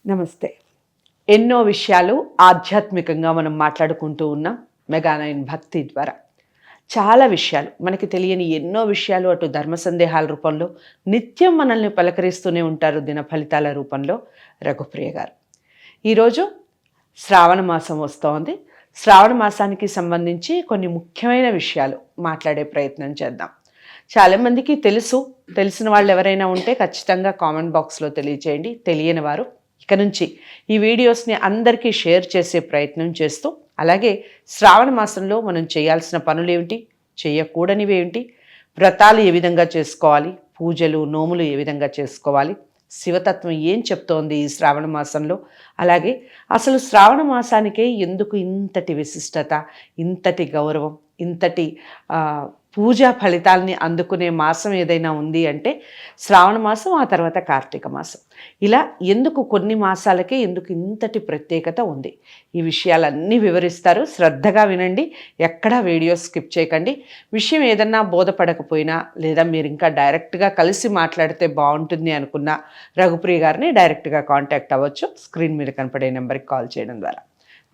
నమస్తే. ఎన్నో విషయాలు ఆధ్యాత్మికంగా మనం మాట్లాడుకుంటూ ఉన్నాం మెగా9 భక్తి ద్వారా. చాలా విషయాలు మనకి తెలియని ఎన్నో విషయాలు అటు ధర్మ సందేహాల రూపంలో నిత్యం మనల్ని పలకరిస్తూనే ఉంటారు దిన ఫలితాల రూపంలో రఘుప్రియ గారు. ఈరోజు శ్రావణ మాసం వస్తోంది. శ్రావణ మాసానికి సంబంధించి కొన్ని ముఖ్యమైన విషయాలు మాట్లాడే ప్రయత్నం చేద్దాం. చాలామందికి తెలిసిన వాళ్ళు ఎవరైనా ఉంటే ఖచ్చితంగా కామెంట్ బాక్స్లో తెలియచేయండి. తెలియని వారు ఇక నుంచి ఈ వీడియోస్ని అందరికీ షేర్ చేసే ప్రయత్నం చేస్తూ, అలాగే శ్రావణ మాసంలో మనం చేయాల్సిన పనులు ఏమిటి, చేయకూడనివి ఏమిటి, వ్రతాలు ఏ విధంగా చేసుకోవాలి, పూజలు నోములు ఏ విధంగా చేసుకోవాలి, శివతత్వం ఏం చెప్తోంది ఈ శ్రావణ మాసంలో, అలాగే అసలు శ్రావణ మాసానికే ఎందుకు ఇంతటి విశిష్టత, ఇంతటి గౌరవం, ఇంతటి పూజా ఫలితాలని అందుకునే మాసం ఏదైనా ఉంది అంటే శ్రావణ మాసం, ఆ తర్వాత కార్తీక మాసం. ఇలా ఎందుకు కొన్ని మాసాలకే ఎందుకు ఇంతటి ప్రత్యేకత ఉంది, ఈ విషయాలన్నీ వివరిస్తారు. శ్రద్ధగా వినండి, ఎక్కడా వీడియో స్కిప్ చేయకండి. విషయం ఏదన్నా బోధపడకపోయినా లేదా మీరు ఇంకా డైరెక్ట్గా కలిసి మాట్లాడితే బాగుంటుంది అనుకున్న రఘుప్రియ గారిని డైరెక్ట్గా కాంటాక్ట్ అవ్వచ్చు. స్క్రీన్ మీద కనపడే నెంబర్కి కాల్ చేయడం ద్వారా.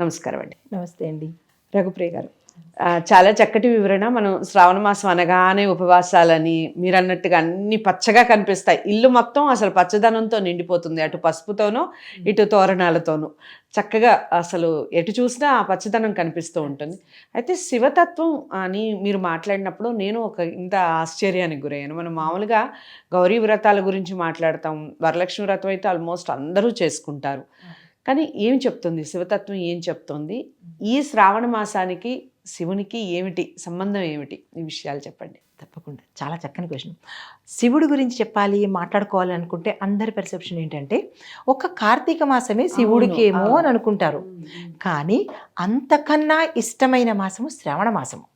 నమస్కారం అండి. నమస్తే అండి. రఘుప్రియ గారు, చాలా చక్కటి వివరణ. మనం శ్రావణ మాసం అనగానే ఉపవాసాలని మీరు అన్నట్టుగా అన్ని పచ్చగా కనిపిస్తాయి. ఇల్లు మొత్తం అసలు పచ్చదనంతో నిండిపోతుంది, అటు పసుపుతోనూ ఇటు తోరణాలతోనూ చక్కగా అసలు ఎటు చూసినా ఆ పచ్చదనం కనిపిస్తూ ఉంటుంది. అయితే శివతత్వం అని మీరు మాట్లాడినప్పుడు నేను ఇంత ఆశ్చర్యానికి గురయ్యాను. మనం మామూలుగా గౌరీ వ్రతాల గురించి మాట్లాడతాం, వరలక్ష్మి వ్రతం అయితే ఆల్మోస్ట్ అందరూ చేసుకుంటారు. కానీ ఏం చెప్తుంది శివతత్వం, ఏం చెప్తుంది ఈ శ్రావణ మాసానికి శివునికి ఏమిటి సంబంధం, ఏమిటి, ఈ విషయాలు చెప్పండి. తప్పకుండా, చాలా చక్కని క్వశ్చన్. శివుడి గురించి చెప్పాలి, మాట్లాడుకోవాలి అనుకుంటే అందరి పెర్సెప్షన్ ఏంటంటే ఒక కార్తీక మాసమే శివుడికి ఏమో అని అనుకుంటారు. కానీ అంతకన్నా ఇష్టమైన మాసము శ్రావణ మాసము.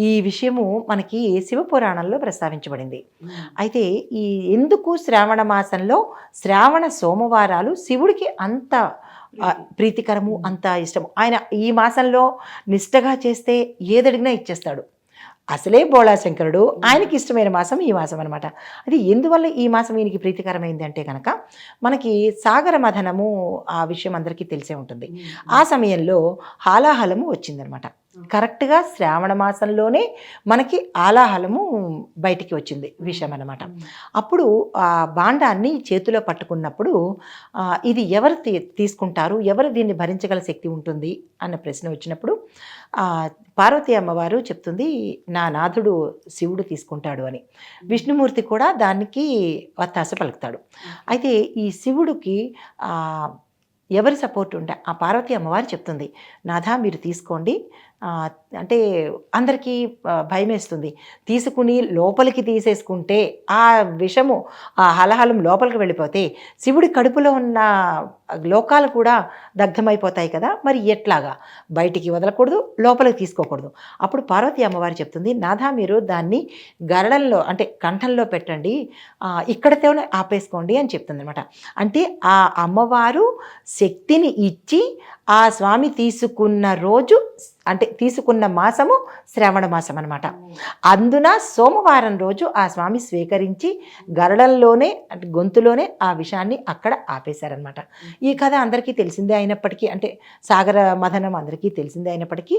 ఈ విషయము మనకి శివపురాణంలో ప్రస్తావించబడింది. అయితే ఈ ఎందుకు శ్రావణ మాసంలో శ్రావణ సోమవారాలు శివుడికి అంత ప్రీతికరము, అంత ఇష్టము. ఆయన ఈ మాసంలో నిష్టగా చేస్తే ఏదడిగినా ఇచ్చేస్తాడు. అసలే బోళాశంకరుడు, ఆయనకి ఇష్టమైన మాసం ఈ మాసం అనమాట. అది ఎందువల్ల ఈ మాసం ఈయనకి ప్రీతికరమైంది అంటే కనుక మనకి సాగర మథనము, ఆ విషయం అందరికీ తెలిసే ఉంటుంది. ఆ సమయంలో హాలాహలము వచ్చిందనమాట. కరెక్ట్గా శ్రావణ మాసంలోనే మనకి ఆలాహలము బయటికి వచ్చింది, విషయం అనమాట. అప్పుడు ఆ బాండాన్ని చేతిలో పట్టుకున్నప్పుడు ఇది ఎవరు తీసుకుంటారు, ఎవరు దీన్ని భరించగల శక్తి ఉంటుంది అన్న ప్రశ్న వచ్చినప్పుడు పార్వతీ అమ్మవారు చెప్తుంది, నా నాథుడు శివుడు తీసుకుంటాడు అని. విష్ణుమూర్తి కూడా దానికి వత్తాస పలుకుతాడు. అయితే ఈ శివుడికి ఎవరి సపోర్ట్ ఉంటే ఆ పార్వతీ అమ్మవారు చెప్తుంది, నాథా మీరు తీసుకోండి అంటే అందరికీ భయం వేస్తుంది. తీసుకుని లోపలికి తీసేసుకుంటే ఆ విషము, ఆ హలహలం లోపలికి వెళ్ళిపోతే శివుడి కడుపులో ఉన్న లోకాలు కూడా దగ్ధమైపోతాయి కదా, మరి ఎట్లాగా బయటికి వదలకూడదు, లోపలికి తీసుకోకూడదు. అప్పుడు పార్వతీ అమ్మవారు చెప్తుంది, నాథా మీరు దాన్ని గరడంలో అంటే కంఠంలో పెట్టండి, ఇక్కడితోనే ఆపేసుకోండి అని చెప్తుంది అనమాట. అంటే ఆ అమ్మవారు శక్తిని ఇచ్చి ఆ స్వామి తీసుకున్న రోజు అంటే తీసుకున్న మాసము శ్రావణ మాసం అనమాట. అందున సోమవారం రోజు ఆ స్వామి స్వీకరించి గరడంలోనే అంటే గొంతులోనే ఆ విషయాన్ని అక్కడ ఆపేశారనమాట. ఈ కథ అందరికీ తెలిసిందే అయినప్పటికీ, అంటే సాగర మథనం అందరికీ తెలిసిందే అయినప్పటికీ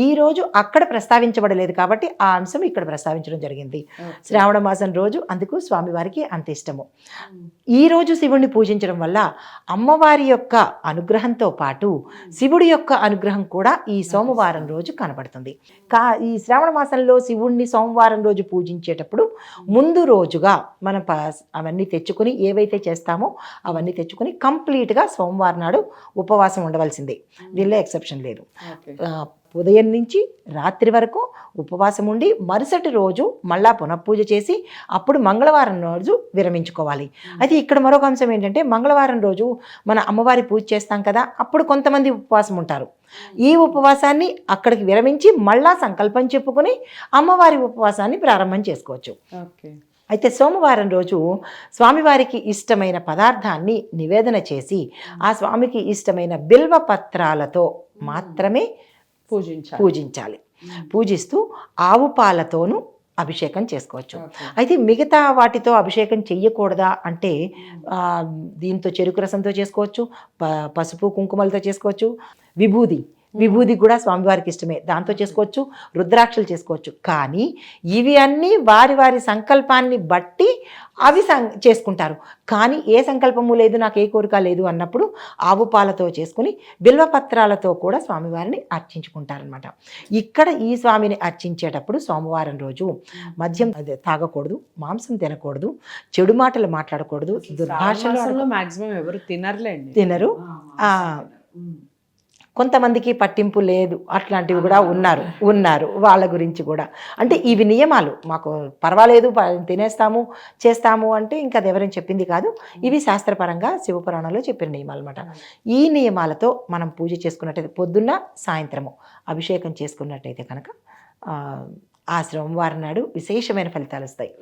ఈరోజు అక్కడ ప్రస్తావించబడలేదు కాబట్టి ఆ అంశం ఇక్కడ ప్రస్తావించడం జరిగింది. శ్రావణ మాసం రోజు అందుకు స్వామివారికి అంత ఇష్టము. ఈరోజు శివుణ్ణి పూజించడం వల్ల అమ్మవారి యొక్క అనుగ్రహంతో పాటు శివుడి యొక్క అనుగ్రహం కూడా ఈ సోమవారం రోజు కనబడుతుంది. ఈ శ్రావణ మాసంలో శివుణ్ణి సోమవారం రోజు పూజించేటప్పుడు ముందు రోజుగా మనం అవన్నీ తెచ్చుకొని ఏవైతే చేస్తామో అవన్నీ తెచ్చుకొని కంప్లీట్గా సోమవారం నాడు ఉపవాసం ఉండవలసిందే, దీనిలో ఎక్సెప్షన్ లేదు. ఉదయం నుంచి రాత్రి వరకు ఉపవాసం ఉండి మరుసటి రోజు మళ్ళా పునఃపూజ చేసి అప్పుడు మంగళవారం రోజు విరమించుకోవాలి. అయితే ఇక్కడ మరొక అంశం ఏంటంటే మంగళవారం రోజు మన అమ్మవారి పూజ చేస్తాం కదా, అప్పుడు కొంతమంది ఉపవాసం ఉంటారు. ఈ ఉపవాసాన్ని అక్కడికి విరమించి మళ్ళా సంకల్పం చెప్పుకొని అమ్మవారి ఉపవాసాన్ని ప్రారంభం చేసుకోవచ్చు. అయితే సోమవారం రోజు స్వామివారికి ఇష్టమైన పదార్థాన్ని నివేదన చేసి ఆ స్వామికి ఇష్టమైన బిల్వ పత్రాలతో మాత్రమే పూజించాలి. పూజిస్తూ ఆవు పాలతోనూ అభిషేకం చేసుకోవచ్చు. Okay. అయితే మిగతా వాటితో అభిషేకం చెయ్యకూడదా అంటే దీంతో చెరుకు రసంతో చేసుకోవచ్చు, పసుపు కుంకుమలతో చేసుకోవచ్చు, విభూది కూడా స్వామివారికి ఇష్టమే, దాంతో చేసుకోవచ్చు, రుద్రాక్షలు చేసుకోవచ్చు. కానీ ఇవి అన్నీ వారి వారి సంకల్పాన్ని బట్టి అవి చేసుకుంటారు. కానీ ఏ సంకల్పము లేదు, నాకు ఏ కోరిక లేదు అన్నప్పుడు ఆవు పాలతో చేసుకుని బిల్వపత్రాలతో కూడా స్వామివారిని అర్చించుకుంటారనమాట. ఇక్కడ ఈ స్వామిని అర్చించేటప్పుడు సోమవారం రోజు మద్యం తాగకూడదు, మాంసం తినకూడదు, చెడు మాటలు మాట్లాడకూడదు, దుర్భాషలు మాక్సిమం ఎవరు తినరు. కొంతమందికి పట్టింపు లేదు, అట్లాంటివి కూడా ఉన్నారు వాళ్ళ గురించి కూడా. అంటే ఇవి నియమాలు, మాకు పర్వాలేదు తినేస్తాము చేస్తాము అంటే ఇంకా అది ఎవరైనా చెప్పింది కాదు, ఇవి శాస్త్రపరంగా శివపురాణంలో చెప్పిన నియమాలు అనమాట. ఈ నియమాలతో మనం పూజ చేసుకున్నట్టయితే పొద్దున్న సాయంత్రము అభిషేకం చేసుకున్నట్టయితే కనుక ఆ సోమవారం నాడు విశేషమైన ఫలితాలు వస్తాయి.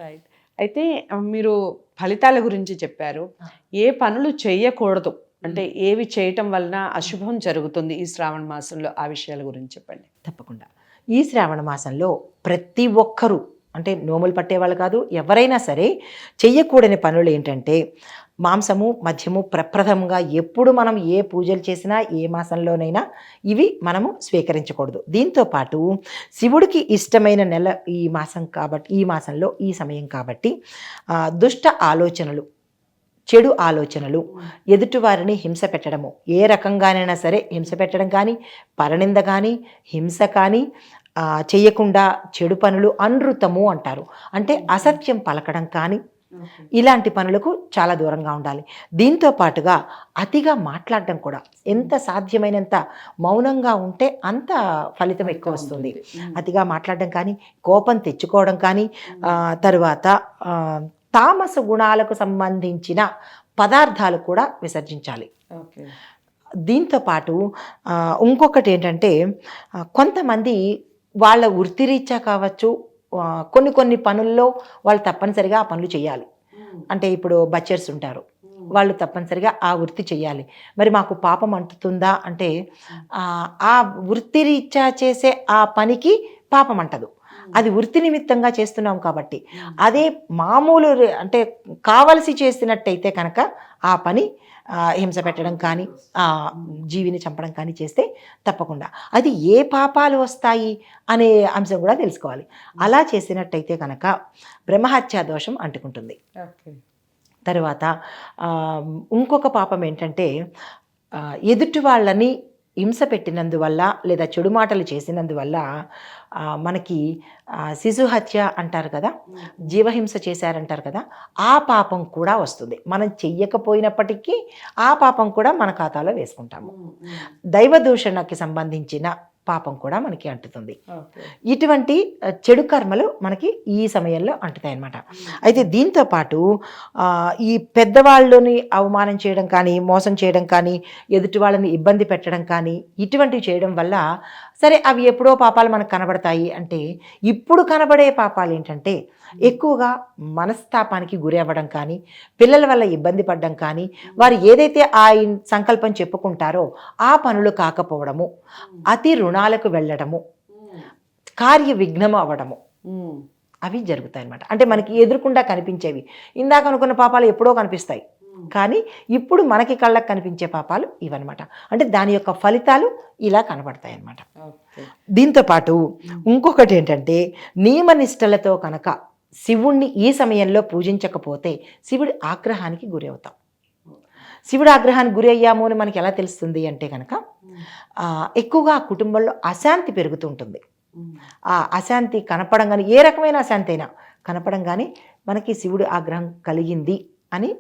అయితే మీరు ఫలితాల గురించి చెప్పారు, ఏ పనులు చేయకూడదు అంటే ఏవి చేయటం వలన అశుభం జరుగుతుంది ఈ శ్రావణ మాసంలో, ఆ విషయాల గురించి చెప్పండి. తప్పకుండా. ఈ శ్రావణ మాసంలో ప్రతి ఒక్కరూ అంటే నోములు పట్టేవాళ్ళు కాదు, ఎవరైనా సరే చెయ్యకూడని పనులు ఏంటంటే మాంసము మద్యము ప్రప్రథమంగా ఎప్పుడు మనం ఏ పూజలు చేసినా ఏ మాసంలోనైనా ఇవి మనము స్వీకరించకూడదు. దీంతోపాటు శివుడికి ఇష్టమైన నెల ఈ మాసం కాబట్టి, ఈ మాసంలో ఈ సమయం కాబట్టి దుష్ట ఆలోచనలు, చెడు ఆలోచనలు, ఎదుటివారిని హింస పెట్టడము, ఏ రకంగానైనా సరే హింస పెట్టడం కానీ, పరనింద కానీ, హింస కానీ చేయకుండా చెడు పనులు అనృతము అంటారు, అంటే అసత్యం పలకడం కానీ, ఇలాంటి పనులకు చాలా దూరంగా ఉండాలి. దీంతో పాటుగా అతిగా మాట్లాడడం కూడా, ఎంత సాధ్యమైనంత మౌనంగా ఉంటే అంత ఫలితం ఎక్కువ వస్తుంది. అతిగా మాట్లాడడం కానీ, కోపం తెచ్చుకోవడం కానీ, తరువాత తామస గుణాలకు సంబంధించిన పదార్థాలు కూడా విసర్జించాలి. దీంతో పాటు ఇంకొకటి ఏంటంటే కొంతమంది వాళ్ళ వృత్తిరీత్యా కావచ్చు, కొన్ని పనుల్లో వాళ్ళు తప్పనిసరిగా ఆ పనులు చేయాలి. అంటే ఇప్పుడు బచ్చర్స్ ఉంటారు, వాళ్ళు తప్పనిసరిగా ఆ వృత్తి చేయాలి. మరి మాకు పాపం అంటుతుందా అంటే ఆ వృత్తిరీత్యా చేసే ఆ పనికి పాపం అంటదు, అది వృత్తి నిమిత్తంగా చేస్తున్నాం కాబట్టి. అదే మామూలు అంటే కావలసి చేసినట్టయితే కనుక ఆ పని హింస పెట్టడం కానీ, జీవిని చంపడం కానీ చేస్తే తప్పకుండా అది ఏ పాపాలు వస్తాయి అనే అంశం కూడా తెలుసుకోవాలి. అలా చేసినట్టయితే కనుక బ్రహ్మహత్యా దోషం అంటుకుంటుంది. తర్వాత ఇంకొక పాపం ఏంటంటే ఎదుటి వాళ్ళని హింస పెట్టినందువల్ల లేదా చెడు మాటలు చేసినందువల్ల మనకి శిశుహత్య అంటారు కదా, జీవహింస చేశారంటారు కదా, ఆ పాపం కూడా వస్తుంది. మనం చెయ్యకపోయినప్పటికీ ఆ పాపం కూడా మన ఖాతాలో వేసుకుంటాము. దైవ దూషణకి సంబంధించిన పాపం కూడా మనకి అంటుతుంది. ఇటువంటి చెడు కర్మలు మనకి ఈ సమయంలో అంటుతాయి అన్నమాట. అయితే దీంతో పాటు ఈ పెద్దవాళ్ళని అవమానం చేయడం కానీ, మోసం చేయడం కానీ, ఎదుటి వాళ్ళని ఇబ్బంది పెట్టడం కానీ, ఇటువంటివి చేయడం వల్ల సరే అవి ఎప్పుడో పాపాలు మనకు కనబడతాయి. అంటే ఇప్పుడు కనబడే పాపాలు ఏంటంటే ఎక్కువగా మనస్తాపానికి గురి అవ్వడం కానీ, పిల్లల వల్ల ఇబ్బంది పడడం కానీ, వారు ఏదైతే ఆ సంకల్పం చెప్పుకుంటారో ఆ పనులు కాకపోవడము, అతి రుణాలకు వెళ్ళడము, కార్య విఘ్నం అవ్వడము, అవి జరుగుతాయి అన్నమాట. అంటే మనకి ఎదురుకుండా కనిపించేవి. ఇందాక అనుకున్న పాపాలు ఎప్పుడో కనిపిస్తాయి, కానీ ఇప్పుడు మనకి కళ్ళకు కనిపించే పాపాలు ఇవన్నమాట. అంటే దాని యొక్క ఫలితాలు ఇలా కనబడతాయి అన్నమాట. దీంతోపాటు ఇంకొకటి ఏంటంటే నియమనిష్టలతో కనుక శివుణ్ణి ఈ సమయంలో పూజించకపోతే శివుడి ఆగ్రహానికి గురి అవుతాం. శివుడి ఆగ్రహానికి గురి అయ్యాము అని మనకి ఎలా తెలుస్తుంది అంటే కనుక ఎక్కువగా ఆ కుటుంబంలో అశాంతి పెరుగుతుంటుంది. ఆ అశాంతి కనపడంగానే, ఏ రకమైన అశాంతి అయినా కనపడంగానే మనకి శివుడి ఆగ్రహం కలిగింది అని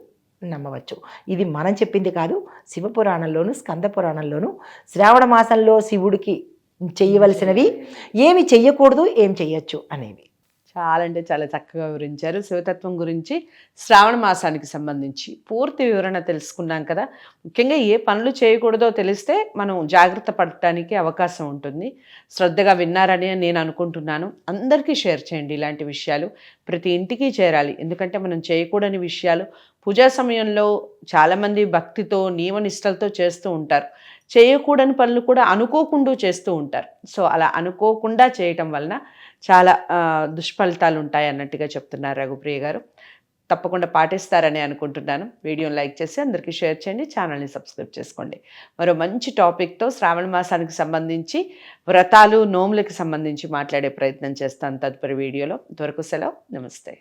నమ్మవచ్చు. ఇది మనం చెప్పింది కాదు, శివపురాణంలోను స్కంద పురాణంలోను శ్రావణ మాసంలో శివుడికి చేయవలసినవి, ఏమి చెయ్యకూడదు, ఏం చెయ్యొచ్చు అనేవి. చాలా అంటే చాలా చక్కగా వివరించారు. శివతత్వం గురించి శ్రావణ మాసానికి సంబంధించి పూర్తి వివరణ తెలుసుకున్నాం కదా. ముఖ్యంగా ఏ పనులు చేయకూడదో తెలిస్తే మనం జాగ్రత్త పడటానికి అవకాశం ఉంటుంది. శ్రద్ధగా విన్నారని నేను అనుకుంటున్నాను. అందరికీ షేర్ చేయండి. ఇలాంటి విషయాలు ప్రతి ఇంటికి చేరాలి. ఎందుకంటే మనం చేయకూడని విషయాలు పూజా సమయంలో చాలామంది భక్తితో నియమనిష్టలతో చేస్తూ ఉంటారు. చేయకూడని పనులు కూడా అనుకోకుండా చేస్తూ ఉంటారు. సో అలా అనుకోకుండా చేయటం వలన చాలా దుష్ఫలితాలు ఉంటాయి అన్నట్టుగా చెప్తున్నారు రఘుప్రియ గారు. తప్పకుండా పాటిస్తారని అనుకుంటున్నాను. వీడియోని లైక్ చేసి అందరికీ షేర్ చేయండి, ఛానల్ని సబ్స్క్రైబ్ చేసుకోండి. మరో మంచి టాపిక్తో శ్రావణ మాసానికి సంబంధించి వ్రతాలు నోములకి సంబంధించి మాట్లాడే ప్రయత్నం చేస్తాను తదుపరి వీడియోలో. ఇంతవరకు సెలవు, నమస్తే.